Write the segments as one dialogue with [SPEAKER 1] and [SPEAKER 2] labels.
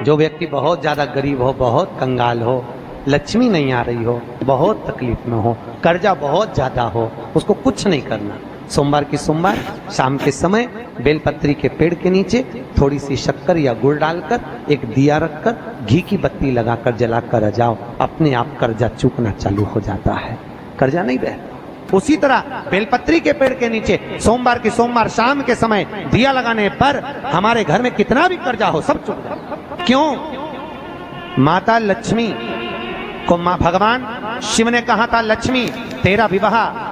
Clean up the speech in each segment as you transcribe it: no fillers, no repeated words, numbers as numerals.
[SPEAKER 1] जो व्यक्ति बहुत ज्यादा गरीब हो, बहुत कंगाल हो, लक्ष्मी नहीं आ रही हो, बहुत तकलीफ में हो, कर्जा बहुत ज्यादा हो, उसको कुछ नहीं करना। सोमवार की सोमवार शाम के समय बेलपत्री के पेड़ के नीचे थोड़ी सी शक्कर या गुड़ डालकर एक दिया रखकर घी की बत्ती लगाकर जलाकर आ जाओ, अपने आप कर्जा चूकना चालू हो जाता है, कर्जा नहीं रहता। उसी तरह बेलपत्री के पेड़ के नीचे सोमवार की सोमवार शाम के समय दिया लगाने पर हमारे घर में कितना भी कर्जा हो सब चूक जाए। क्यों? माता लक्ष्मी को मां भगवान शिव ने कहा था, लक्ष्मी तेरा विवाह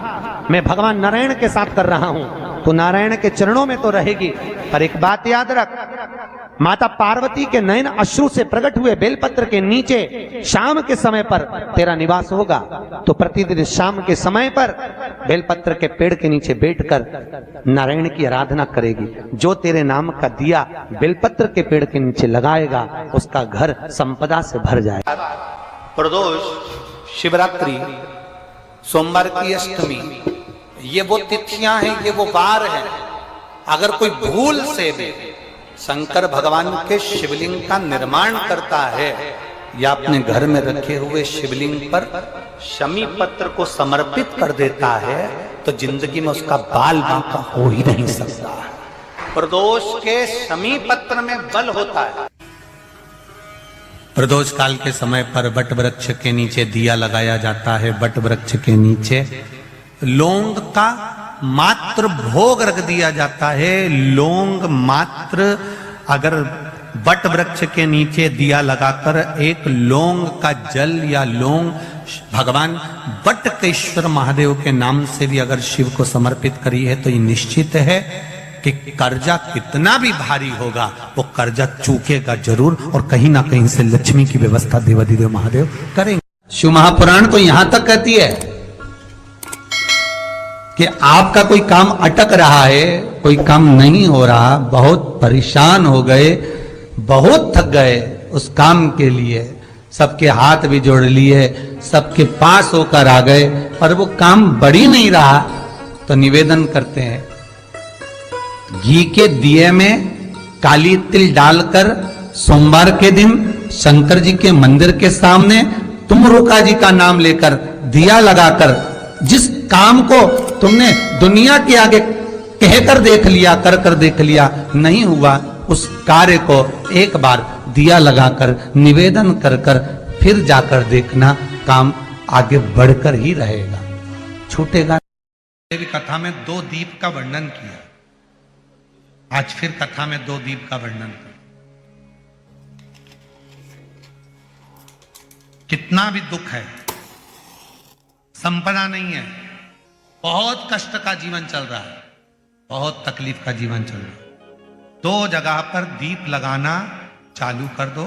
[SPEAKER 1] मैं भगवान नारायण के साथ कर रहा हूं, तो नारायण के चरणों में तो रहेगी, पर एक बात याद रख, माता पार्वती के नयन अश्रु से प्रकट हुए बेलपत्र के नीचे शाम के समय पर तेरा निवास होगा। तो प्रतिदिन शाम के समय पर बेलपत्र के पेड़ के नीचे बैठकर नारायण की आराधना करेगी। जो तेरे नाम का दिया बेलपत्र के पेड़ के नीचे लगाएगा उसका घर संपदा से भर जाएगा।
[SPEAKER 2] प्रदोष, शिवरात्रि, सोमवार की अष्टमी, ये वो तिथियां हैं, ये वो वार हैं। अगर कोई भूल से भी शंकर भगवान के शिवलिंग का निर्माण करता है या अपने घर में रखे हुए शिवलिंग पर शमी पत्र को समर्पित कर देता है तो जिंदगी में उसका बाल बांका हो ही नहीं सकता। प्रदोष के शमी पत्र में बल होता है।
[SPEAKER 3] प्रदोष काल के समय पर वट वृक्ष के नीचे दिया लगाया जाता है। वट वृक्ष के नीचे लौंग का मात्र भोग रख दिया जाता है। लौंग मात्र, अगर वट वृक्ष के नीचे दिया लगाकर एक लौंग का जल या लौंग भगवान वटकेश्वर महादेव के नाम से भी अगर शिव को समर्पित करी है तो ये निश्चित है कि कर्जा कितना भी भारी होगा वो कर्जा चूकेगा जरूर, और कहीं ना कहीं से लक्ष्मी की व्यवस्था देवाधिदेव महादेव करेंगे। शिव महापुराण तो यहां तक कहती है कि आपका कोई काम अटक रहा है, कोई काम नहीं हो रहा, बहुत परेशान हो गए, बहुत थक गए उस काम के लिए, सबके हाथ भी जोड़ लिए, सबके पास होकर आ गए और वो काम बढ़ ही नहीं रहा, तो निवेदन करते हैं घी के दिए में काली तिल डालकर सोमवार के दिन शंकर जी के मंदिर के सामने तुम रुका जी का नाम लेकर दिया लगाकर जिस काम को तुमने दुनिया के आगे कहकर देख लिया, कर देख लिया, नहीं हुआ, उस कार्य को एक बार दिया लगाकर निवेदन कर फिर जाकर देखना, काम आगे बढ़कर ही रहेगा, छूटेगा।
[SPEAKER 4] देवी कथा में 2 दीप का वर्णन किया, आज फिर कथा में 2 दीप का वर्णन कर। कितना भी दुख है, संपदा नहीं है, बहुत कष्ट का जीवन चल रहा है, बहुत तकलीफ का जीवन चल रहा है, 2 जगह पर दीप लगाना चालू कर दो।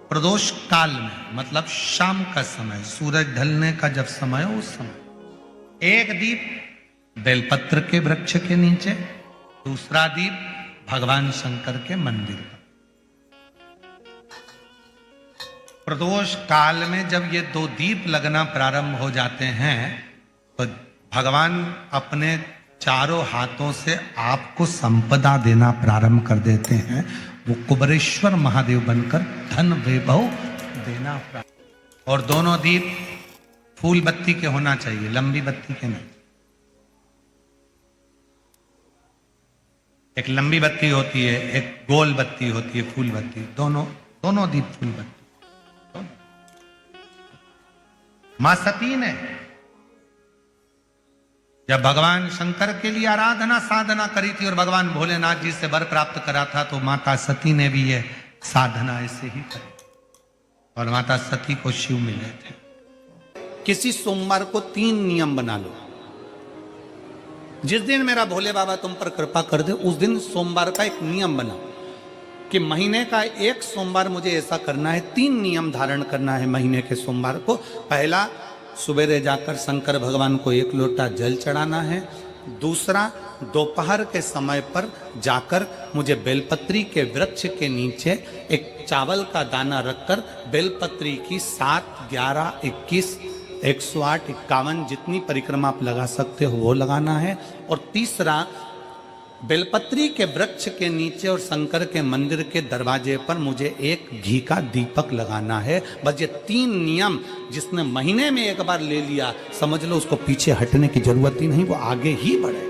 [SPEAKER 4] प्रदोष काल में मतलब शाम का समय, सूरज ढलने का जब समय हो उस समय एक दीप बेलपत्र के वृक्ष के नीचे, दूसरा दीप भगवान शंकर के मंदिर पर। प्रदोष काल में जब ये 2 दीप लगना प्रारंभ हो जाते हैं तो भगवान अपने चारों हाथों से आपको संपदा देना प्रारंभ कर देते हैं। वो कुबरेश्वर महादेव बनकर धन वैभव देना प्रारंभ। और दोनों दीप फूल बत्ती के होना चाहिए, लंबी बत्ती के नहीं। एक लंबी बत्ती होती है, एक गोल बत्ती होती है, फूल बत्ती, दोनों दीप फूल बत्ती। मां सती ने जब भगवान शंकर के लिए आराधना साधना करी थी और भगवान भोलेनाथ जी से वर प्राप्त करा था, तो माता सती ने भी ये साधना ऐसे ही करी और माता सती को शिव मिले थे।
[SPEAKER 2] किसी सोमवार को 3 नियम बना लो। जिस दिन मेरा भोले बाबा तुम पर कृपा कर दे उस दिन सोमवार का एक नियम बनाओ कि महीने का एक सोमवार मुझे ऐसा करना है, 3 नियम धारण करना है महीने के सोमवार को। पहला, सुबेरे जाकर शंकर भगवान को 1 लोटा जल चढ़ाना है। दूसरा, दोपहर के समय पर जाकर मुझे बेलपत्री के वृक्ष के नीचे एक चावल का दाना रखकर बेलपत्री की 7, 11, 21, 108, 51 जितनी परिक्रमा आप लगा सकते हो वो लगाना है। और तीसरा, बेलपत्री के वृक्ष के नीचे और शंकर के मंदिर के दरवाजे पर मुझे एक घी का दीपक लगाना है। बस ये 3 नियम जिसने महीने में एक बार ले लिया, समझ लो उसको पीछे हटने की जरूरत ही नहीं, वो आगे ही बढ़े।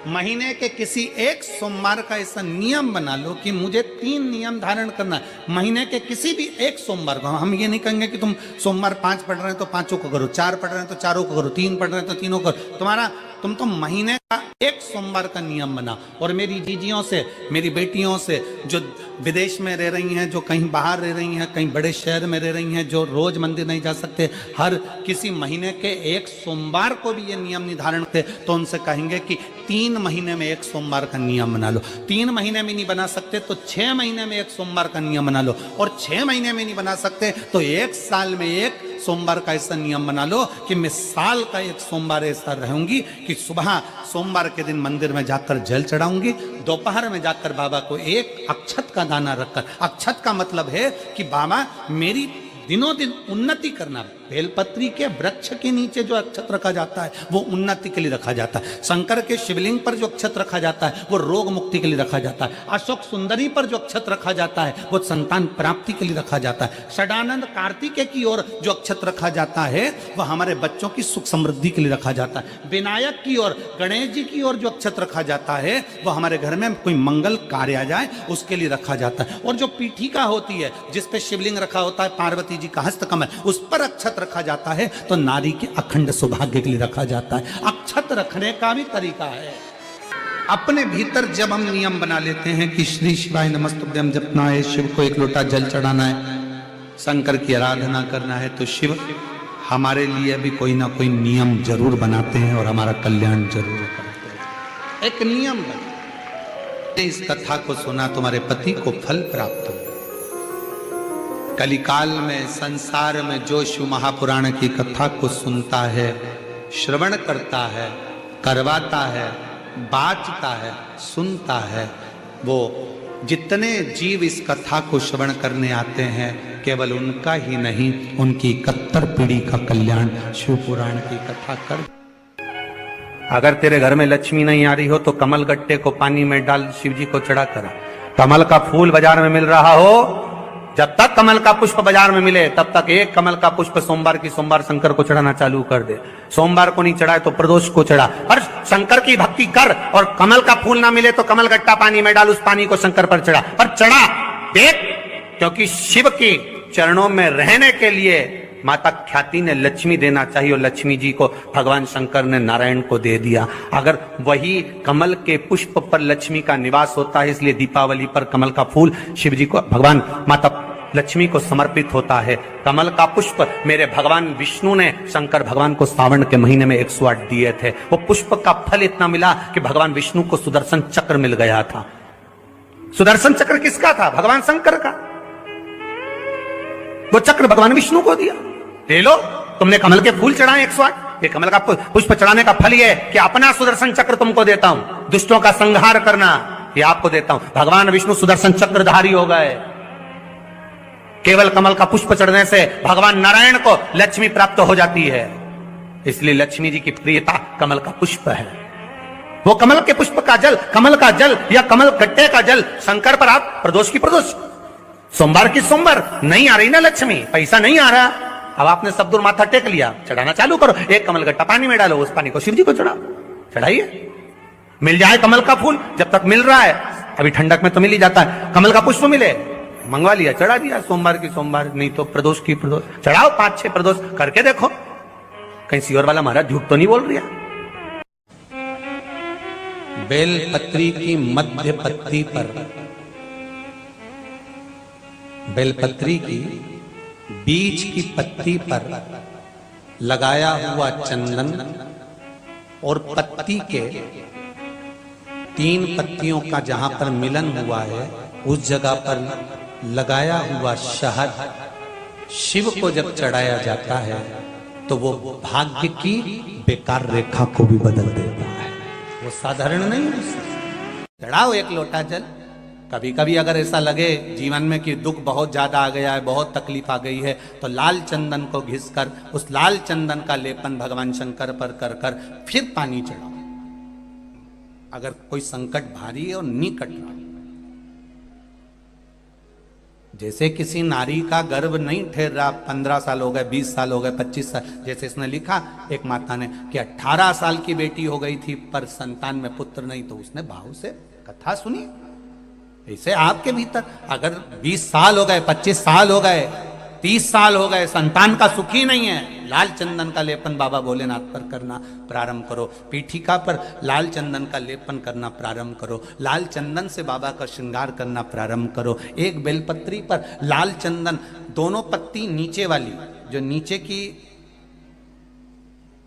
[SPEAKER 2] महीने के किसी एक सोमवार का ऐसा नियम बना लो कि मुझे 3 नियम धारण करना है। महीने के किसी भी एक सोमवार को हम ये नहीं कहेंगे कि तुम सोमवार 5 पढ़ रहे हैं तो 5 को करो, 4 पढ़ रहे हैं तो 4 को करो, 3 पढ़ रहे हैं तो 3 को करो। तुम तो महीने का एक सोमवार का नियम बना। और मेरी जीजियों से, मेरी बेटियों से जो विदेश में रह रही हैं, जो कहीं बाहर रह रही हैं, कहीं बड़े शहर में रह रही हैं, जो रोज मंदिर नहीं जा सकते, हर किसी महीने के एक सोमवार को भी ये नियम निर्धारण करते, तो उनसे कहेंगे कि 3 महीने में एक सोमवार का नियम बना लो। 3 महीने में नहीं बना सकते तो 6 महीने में एक सोमवार का नियम बना लो। और 6 महीने में नहीं बना सकते तो 1 साल में एक सोमवार का ऐसा नियम बना लो कि मैं साल का एक सोमवार ऐसा रहूंगी कि सुबह सोमवार के दिन मंदिर में जाकर जल चढ़ाऊंगी, दोपहर में जाकर बाबा को एक अक्षत का दाना रखकर, अक्षत का मतलब है कि बाबा मेरी दिनों दिन उन्नति करना। बेलपत्री के वृक्ष के नीचे जो अक्षत रखा जाता है वो उन्नति के लिए रखा जाता है। शंकर के शिवलिंग पर जो अक्षत रखा जाता है वो रोग मुक्ति के लिए रखा जाता है। अशोक सुंदरी पर जो अक्षत रखा जाता है वो संतान प्राप्ति के लिए रखा जाता है। षडानंद कार्तिकेय की ओर जो अक्षत रखा जाता है वह हमारे बच्चों की सुख समृद्धि के लिए रखा जाता है। विनायक की ओर, गणेश जी की ओर जो अक्षत रखा जाता है वो हमारे घर में कोई मंगल कार्य आ जाए उसके लिए रखा जाता है। और जो पीठिका होती है जिसपे शिवलिंग रखा होता है, पार्वती जी का हस्तकमल, उस पर अक्षत रखा जाता है तो नारी के अखंड सौभाग्य के लिए रखा जाता है। अक्षत रखने का भी तरीका है। अपने भीतर जब हम नियम बना लेते हैं कि श्री शिवाय नमस्तुभ्यम जपना है, शिव को एक लोटा जल चढ़ाना है, शंकर की आराधना करना है, तो शिव हमारे लिए भी कोई ना कोई नियम जरूर बनाते हैं और हमारा कल्याण जरूर करते हैं। एक नियम बना, इस कथा को सुना, तुम्हारे पति को फल प्राप्त हो। कलिकाल में संसार में जो शिव महापुराण की कथा को सुनता है, श्रवण करता है, करवाता है, बाँचता है, सुनता है, वो जितने जीव इस कथा को श्रवण करने आते हैं, केवल उनका ही नहीं, उनकी 71 पीढ़ी का कल्याण शिव पुराण की कथा कर। अगर तेरे घर में लक्ष्मी नहीं आ रही हो तो कमल गट्टे को पानी में डाल शिव जी को चढ़ा कर। कमल का फूल बाजार में मिल रहा हो, जब तक कमल का पुष्प बाजार में मिले तब तक एक कमल का पुष्प सोमवार की सोमवार शंकर को चढ़ाना चालू कर दे। सोमवार को नहीं चढ़ाए तो प्रदोष को चढ़ा, पर शंकर की भक्ति कर। और कमल का फूल ना मिले तो कमल गट्टा पानी में डाल, उस पानी को शंकर पर चढ़ा, पर चढ़ा देख, क्योंकि शिव के चरणों में रहने के लिए माता ख्याति ने लक्ष्मी देना चाहिए और लक्ष्मी जी को भगवान शंकर ने नारायण को दे दिया। अगर वही कमल के पुष्प पर लक्ष्मी का निवास होता है, इसलिए दीपावली पर कमल का फूल शिव जी को, भगवान माता लक्ष्मी को समर्पित होता है। कमल का पुष्प मेरे भगवान विष्णु ने शंकर भगवान को सावन के महीने में 108 दिए थे। वो पुष्प का फल इतना मिला कि भगवान विष्णु को सुदर्शन चक्र मिल गया था। सुदर्शन चक्र किसका था? भगवान शंकर का। वो चक्र भगवान विष्णु को दिया। ले लो, तुमने कमल के फूल चढ़ाए 108, ये कमल का पुष्प चढ़ाने का फल ये कि अपना सुदर्शन चक्र तुमको देता हूं, दुष्टों का संहार करना ये आपको देता हूं। भगवान विष्णु सुदर्शन चक्रधारी हो गए। केवल कमल का पुष्प चढ़ने से भगवान नारायण को लक्ष्मी प्राप्त हो जाती है, इसलिए लक्ष्मी जी की प्रियता कमल का पुष्प है। वो कमल के पुष्प का जल, कमल का जल या कमल गट्टे का जल शंकर पर आप प्रदोष की प्रदोष, सोमवार की सोमवार। नहीं आ रही ना लक्ष्मी, पैसा नहीं आ रहा, अब आपने सब दूर माथा टेक लिया, चढ़ाना चालू करो। एक कमल गट्टा पानी में डालो, उस पानी को शिव जी को चढ़ाओ, चढ़ाइए। मिल जाए कमल का फूल, जब तक मिल रहा है, अभी ठंडक में तो मिल ही जाता है, कमल का पुष्प मिले, मंगवा लिया, चढ़ा दिया सोमवार की सोमवार, नहीं तो प्रदोष की प्रदोष चढ़ाओ। 5-6 प्रदोष करके देखो, कहीं सियोर वाला महाराज झूठ तो नहीं बोल रहा।
[SPEAKER 3] बेलपत्री की मध्य पत्ती पर, बेलपत्री की बीच की पत्ती पर लगाया हुआ चंदन और पत्ती के 3 पत्तियों का जहां पर मिलन हुआ है, उस जगह पर लगाया हुआ शहद शिव को जब चढ़ाया जाता है तो वो भाग्य की बेकार रेखा को भी बदल देता है। वो साधारण नहीं है।
[SPEAKER 2] चढ़ाओ एक लोटा जल। कभी कभी अगर ऐसा लगे जीवन में कि दुख बहुत ज्यादा आ गया है, बहुत तकलीफ आ गई है, तो लाल चंदन को घिसकर उस लाल चंदन का लेपन भगवान शंकर पर कर कर फिर पानी चढ़ाओ। अगर कोई संकट भारी है और निकट रहा, जैसे किसी नारी का गर्भ नहीं ठहर रहा, 15 साल हो गए, 20 साल हो गए, 25 साल, जैसे इसने लिखा एक माता ने कि 18 साल की बेटी हो गई थी पर संतान में पुत्र नहीं, तो उसने भाव से कथा सुनी। ऐसे आपके भीतर अगर 20 साल हो गए, 25 साल हो गए, 30 साल हो गए, संतान का सुख ही नहीं है, लाल चंदन का लेपन बाबा भोलेनाथ पर करना प्रारंभ करो। पीठिका पर लाल चंदन का लेपन करना प्रारंभ करो। लाल चंदन से बाबा का श्रृंगार करना प्रारंभ करो। एक बेलपत्री पर लाल चंदन, दोनों पत्ती नीचे वाली, जो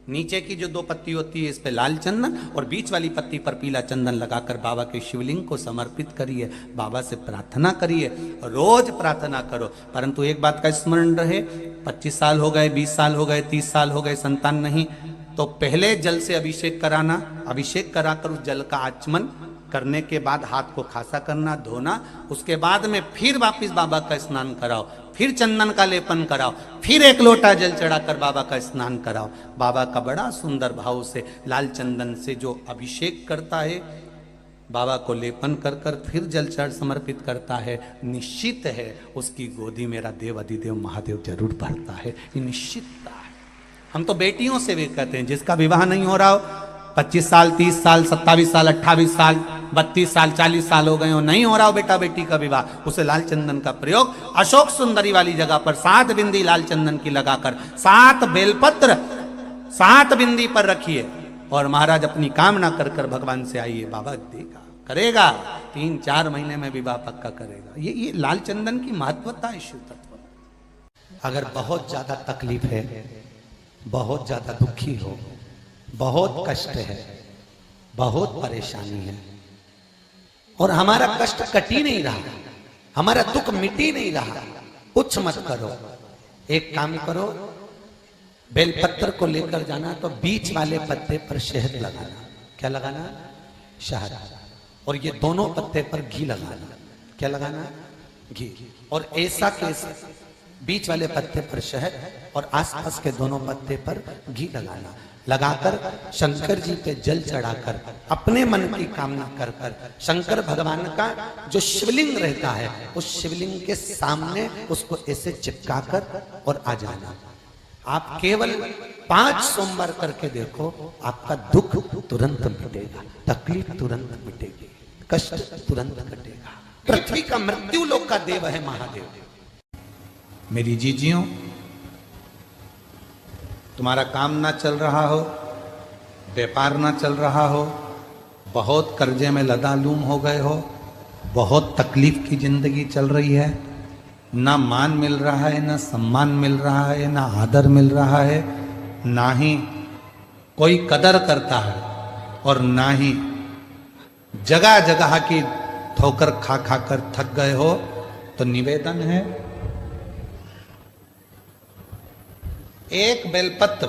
[SPEAKER 2] नीचे की जो 2 पत्ती होती है, इस पे लाल चंदन, और बीच वाली पत्ती पर पीला चंदन लगाकर बाबा के शिवलिंग को समर्पित करिए। बाबा से प्रार्थना करिए, रोज प्रार्थना करो। परंतु एक बात का स्मरण रहे, 25 साल हो गए, 20 साल हो गए, 30 साल हो गए, संतान नहीं, तो पहले जल से अभिषेक कराना, अभिषेक कराकर उस जल का आचमन करने के बाद हाथ को खासा करना, धोना, उसके बाद में फिर वापिस बाबा का स्नान कराओ, फिर चंदन का लेपन कराओ, फिर 1 लोटा जल चढ़ाकर बाबा का स्नान कराओ। बाबा का बड़ा सुंदर भाव से लाल चंदन से जो अभिषेक करता है, बाबा को लेपन कर कर फिर जल चढ़ समर्पित करता है, निश्चित है उसकी गोदी मेरा देव अधिदेव महादेव जरूर भरता है। ये निश्चितता है। हम तो बेटियों से भी कहते हैं, जिसका विवाह नहीं हो रहा हो, 25 साल, 30 साल, 27 साल, 28 साल, 32 साल, 40 साल हो गए हो, नहीं हो रहा हो बेटा बेटी का विवाह, उसे लाल चंदन का प्रयोग अशोक सुंदरी वाली जगह पर 7 बिंदी लाल चंदन की लगाकर 7 बेलपत्र 7 बिंदी पर रखिए और महाराज अपनी कामना कर कर भगवान से आइए, बाबा देगा, करेगा, 3-4 महीने में विवाह पक्का करेगा। ये लाल चंदन की महत्वता है शिव तत्व।
[SPEAKER 1] अगर बहुत ज्यादा तकलीफ है, बहुत ज्यादा दुखी हो, बहुत कष्ट है, बहुत परेशानी है और हमारा कष्ट कट ही नहीं रहा, हमारा दुख मिट ही नहीं रहा, कुछ मत करो, एक काम करो, बेलपत्र को लेकर जाना तो बीच वाले पत्ते पर शहद लगाना। क्या लगाना? शहद। और ये दोनों पत्ते पर घी लगाना। क्या लगाना? घी। और ऐसा कैसे? बीच वाले पत्ते पर शहद और आसपास के दोनों पत्ते पर घी लगाना। लगाकर शंकर जी पे जल चढ़ाकर अपने मन की कामना कर कर शंकर भगवान का जो शिवलिंग रहता है उस शिवलिंग के सामने उसको ऐसे चिपका कर और आ जाना। आप केवल 5 सोमवार करके देखो, आपका दुख तुरंत मिटेगा, तकलीफ तुरंत मिटेगी, कष्ट तुरंत कटेगा। पृथ्वी का मृत्यु लोक का देव है महादेव।
[SPEAKER 2] मेरी जीजियों, तुम्हारा काम ना चल रहा हो, व्यापार ना चल रहा हो, बहुत कर्जे में लदालूम हो गए हो, बहुत तकलीफ की जिंदगी चल रही है, ना मान मिल रहा है, ना सम्मान मिल रहा है, ना आदर मिल रहा है, ना ही कोई कदर करता है और ना ही जगह जगह की ठोकर खा खा कर थक गए हो, तो निवेदन है, एक बेलपत्र,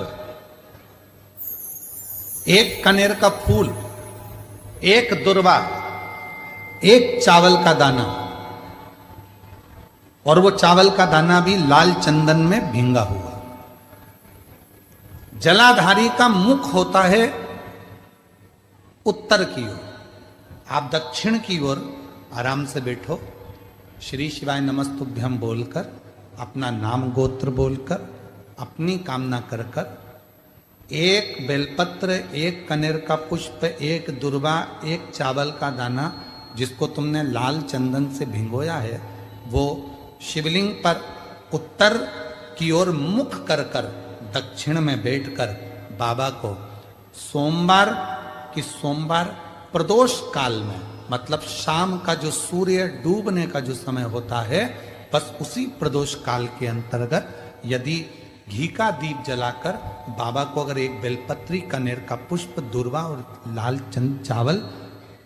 [SPEAKER 2] एक कनेर का फूल, एक दुर्वा, एक चावल का दाना, और वो चावल का दाना भी लाल चंदन में भींगा हुआ। जलाधारी का मुख होता है उत्तर की ओर, आप दक्षिण की ओर आराम से बैठो, श्री शिवाय नमस्तुभ्यम बोलकर, अपना नाम गोत्र बोलकर, अपनी कामना कर कर, एक बेलपत्र, एक कनेर का पुष्प, एक दुर्वा, एक चावल का दाना जिसको तुमने लाल चंदन से भिगोया है, वो शिवलिंग पर उत्तर की ओर मुख कर कर दक्षिण में बैठकर बाबा को सोमवार प्रदोष काल में, मतलब शाम का जो सूर्य डूबने का जो समय होता है, बस उसी प्रदोष काल के अंतर्गत यदि घी का दीप जलाकर बाबा को अगर एक बेलपत्री, कनेर का पुष्प, दुर्वा और लाल चावल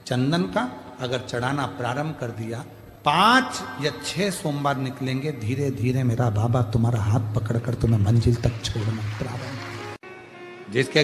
[SPEAKER 2] चंदन का अगर चढ़ाना प्रारंभ कर दिया, 5 या 6 सोमवार निकलेंगे, धीरे धीरे मेरा बाबा तुम्हारा हाथ पकड़कर तुम्हें मंजिल तक छोड़ना प्रारंभ। जिसके